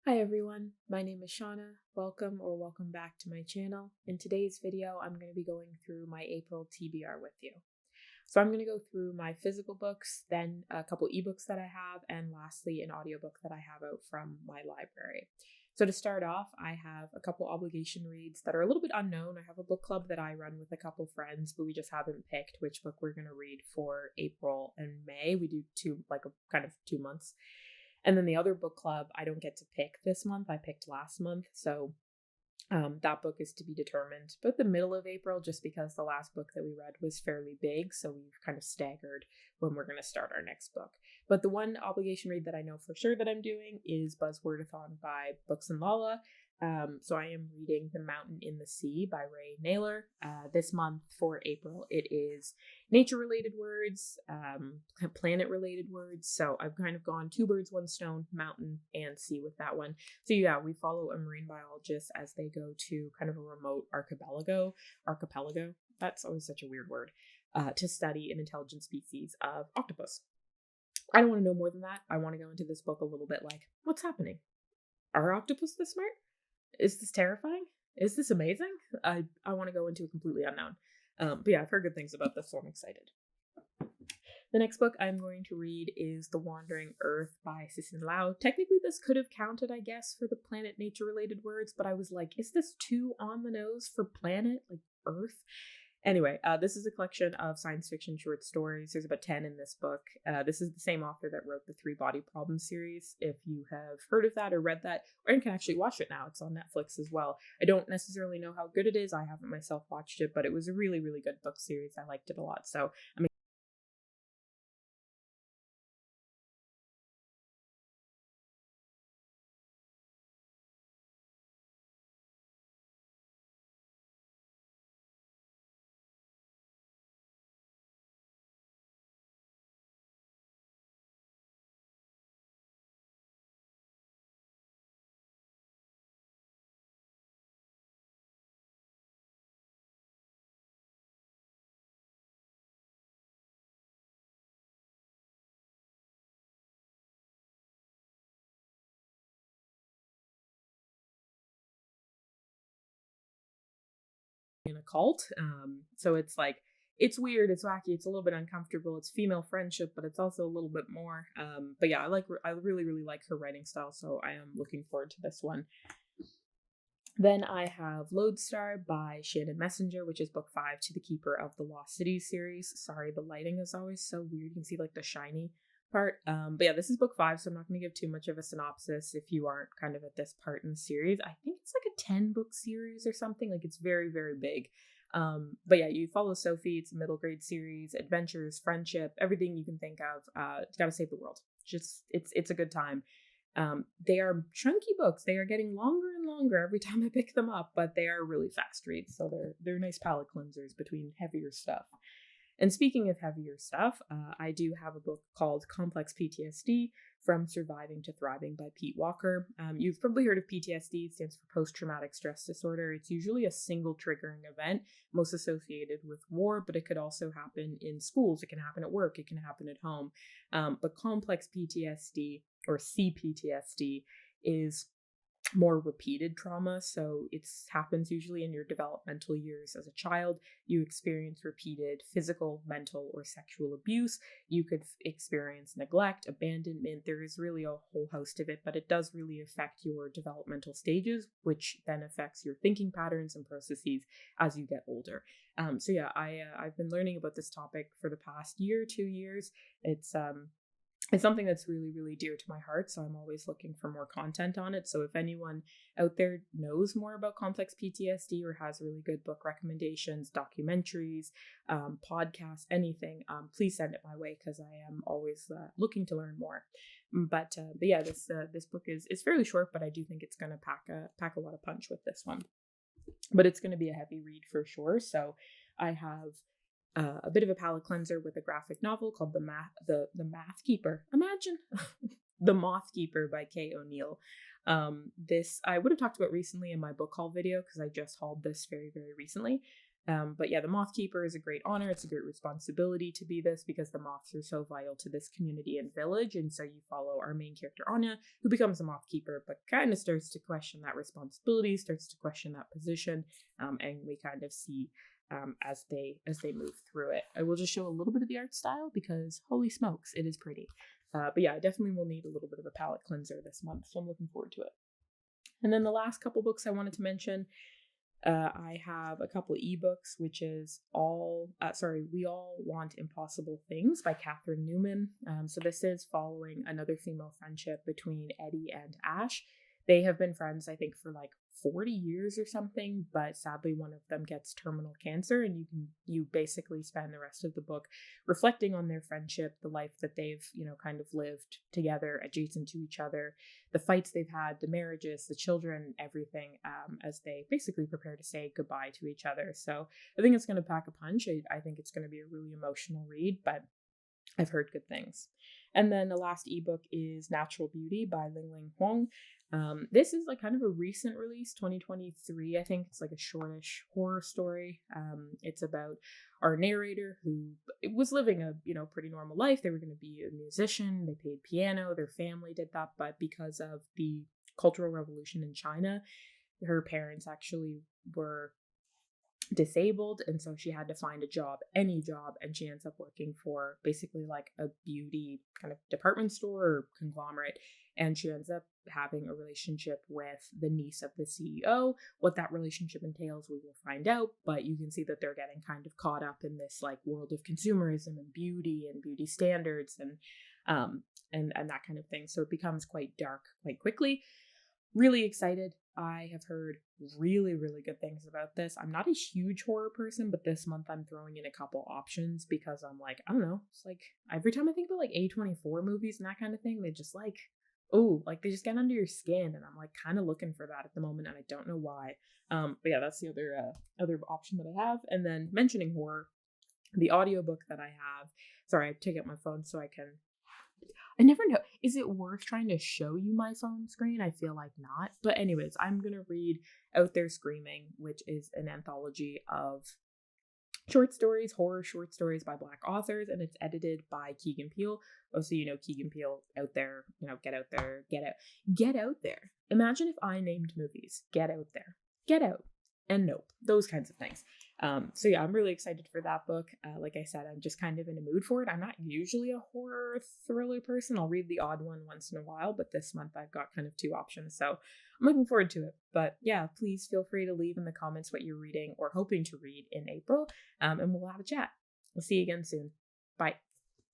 Hi everyone, my name is Shauna. Welcome back to my channel. In today's video, I'm going to be going through my April TBR with you. So I'm going to go through my physical books, then a couple ebooks that I have, and lastly, an audiobook that I have out from my library. So to start off, I have a couple obligation reads that are a little bit unknown. I have a book club that I run with a couple friends, but we just haven't picked which book we're going to read for April and May. We do kind of 2 months. And then the other book club, I don't get to pick this month. I picked last month. So that book is to be determined about the middle of April, just because the last book that we read was fairly big. So we've kind of staggered when we're going to start our next book. But the one obligation read that I know for sure that I'm doing is Buzzwordathon by Books and Lala. So I am reading The Mountain in the Sea by Ray Naylor. This month for April, it is nature-related words, planet-related words. So I've kind of gone two birds, one stone, mountain and sea with that one. So yeah, we follow a marine biologist as they go to kind of a remote archipelago. That's always such a weird word. To study an intelligent species of octopus. I don't want to know more than that. I want to go into this book a little bit like, what's happening? Are octopus this smart? Is this terrifying? Is this amazing? I want to go into a completely unknown. But yeah, I've heard good things about this, so I'm excited. The next book I'm going to read is The Wandering Earth by Cixin Lau. Technically, this could have counted, I guess, for the planet nature related words, but I was like, is this too on the nose for planet, like Earth? Anyway, this is a collection of science fiction short stories. There's about 10 in this book. This is the same author that wrote the Three Body Problem series. If you have heard of that or read that, or you can actually watch it now. It's on Netflix as well. I don't necessarily know how good it is. I haven't myself watched it, but it was a really, really good book series. I liked it a lot. So I'm in a cult. So it's like, it's weird, it's wacky, it's a little bit uncomfortable. It's female friendship, but it's also a little bit more. But yeah, I really, really like her writing style, so I am looking forward to this one. Then I have Lodestar by Shannon Messenger, which is book 5 to the Keeper of the Lost Cities series. Sorry, the lighting is always so weird. You can see like the shiny part. But yeah, this is book 5, so I'm not going to give too much of a synopsis if you aren't kind of at this part in the series. I think it's like a 10 book series or something. Like it's very, very big. But yeah, you follow Sophie. It's a middle grade series, adventures, friendship, everything you can think of. Gotta save the world. Just it's a good time. They are chunky books. They are getting longer and longer every time I pick them up, but they are really fast reads. So they're nice palate cleansers between heavier stuff. And speaking of heavier stuff, I do have a book called Complex PTSD From Surviving to Thriving by Pete Walker. You've probably heard of PTSD. It stands for Post Traumatic Stress Disorder. It's usually a single triggering event, most associated with war, but it could also happen in schools. It can happen at work. It can happen at home. But complex PTSD or CPTSD is more repeated trauma. So it happens usually in your developmental years as a child. You experience repeated physical, mental, or sexual abuse. You could experience neglect, abandonment. There is really a whole host of it, but it does really affect your developmental stages, which then affects your thinking patterns and processes as you get older. So yeah, I've been learning about this topic for the past year, 2 years. It's something that's really, really dear to my heart, so I'm always looking for more content on it. So if anyone out there knows more about complex PTSD or has really good book recommendations, documentaries, podcasts, anything, please send it my way because I am always looking to learn more. But yeah, this book is fairly short, but I do think it's going to pack a lot of punch with this one. But it's going to be a heavy read for sure. So I have a bit of a palate cleanser with a graphic novel called The Math Keeper. Imagine The Moth Keeper by Kay O'Neill. This I would have talked about recently in my book haul video because I just hauled this very, very recently. But yeah, the Moth Keeper is a great honor. It's a great responsibility to be this because the moths are so vital to this community and village. And so you follow our main character, Anya, who becomes a Moth Keeper, but kind of starts to question that responsibility, starts to question that position. And we kind of see as they move through it. I will just show a little bit of the art style because holy smokes, it is pretty. But yeah, I definitely will need a little bit of a palette cleanser this month, so I'm looking forward to it. And then the last couple books I wanted to mention, I have a couple of ebooks, which is We All Want Impossible Things by Catherine Newman. So this is following another female friendship between Eddie and Ash. They have been friends, I think, for like 40 years or something, but sadly one of them gets terminal cancer, and you basically spend the rest of the book reflecting on their friendship, the life that they've, kind of lived together adjacent to each other, the fights they've had, the marriages, the children, everything, as they basically prepare to say goodbye to each other. So I think it's going to pack a punch. I think it's going to be a really emotional read, but I've heard good things. And then the last ebook is Natural Beauty by Ling Huang. This is like kind of a recent release, 2023. I think it's like a shortish horror story. It's about our narrator who was living a pretty normal life. They were going to be a musician. They played piano. Their family did that, but because of the Cultural Revolution in China, her parents actually were disabled, and so she had to find a job, any job, and she ends up working for basically like a beauty kind of department store or conglomerate, and she ends up having a relationship with the niece of the CEO. What that relationship entails, we will find out, but you can see that they're getting kind of caught up in this like world of consumerism and beauty standards and that kind of thing. So it becomes quite dark quite quickly. Really excited. I have heard really, really good things about this. I'm not a huge horror person, but this month I'm throwing in a couple options because I'm like, I don't know. It's like every time I think about like A24 movies and that kind of thing, they just like, they just get under your skin, and I'm like kind of looking for that at the moment, and I don't know why. But yeah, that's the other option that I have. And then mentioning horror, the audiobook that I have. Sorry, I take out my phone so I never know. Is it worth trying to show you my phone screen? I feel like not. But anyways, I'm going to read Out There Screaming, which is an anthology of horror short stories by Black authors, and it's edited by Keegan Peele. Oh, so Keegan Peele, Out There, Get Out There, Get Out There. Imagine if I named movies Get Out There, Get Out, and Nope, those kinds of things. So yeah, I'm really excited for that book. Like I said, I'm just kind of in a mood for it. I'm not usually a horror thriller person. I'll read the odd one once in a while, but this month I've got kind of two options, so I'm looking forward to it. But yeah, please feel free to leave in the comments what you're reading or hoping to read in April, and we'll have a chat. We'll see you again soon. Bye.